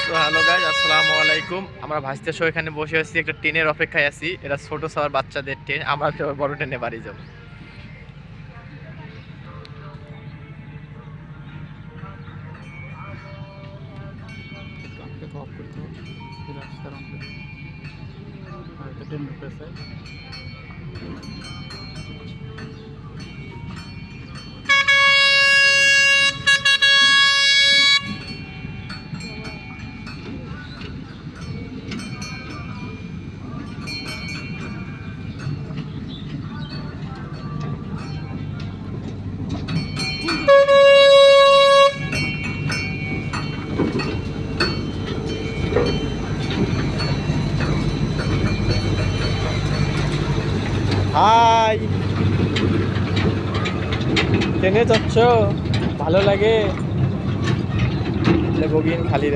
তো hello guys, আসসালামু আলাইকুম। আমরা ভাসতে সহ এখানে বসে আছি, একটা ট্রেনের অপেক্ষায় আছি। এটা ছোট সবার বাচ্চাদের ট্রেন, আমরা তো বড় ট্রেনে বাড়ি যাব। आपके को ऑफ करते हो फिर आज तरह पे तो 10 रुपये है। হাই, ট্রেনে যাচ্ছ? ভালো লাগে? বগিন খালি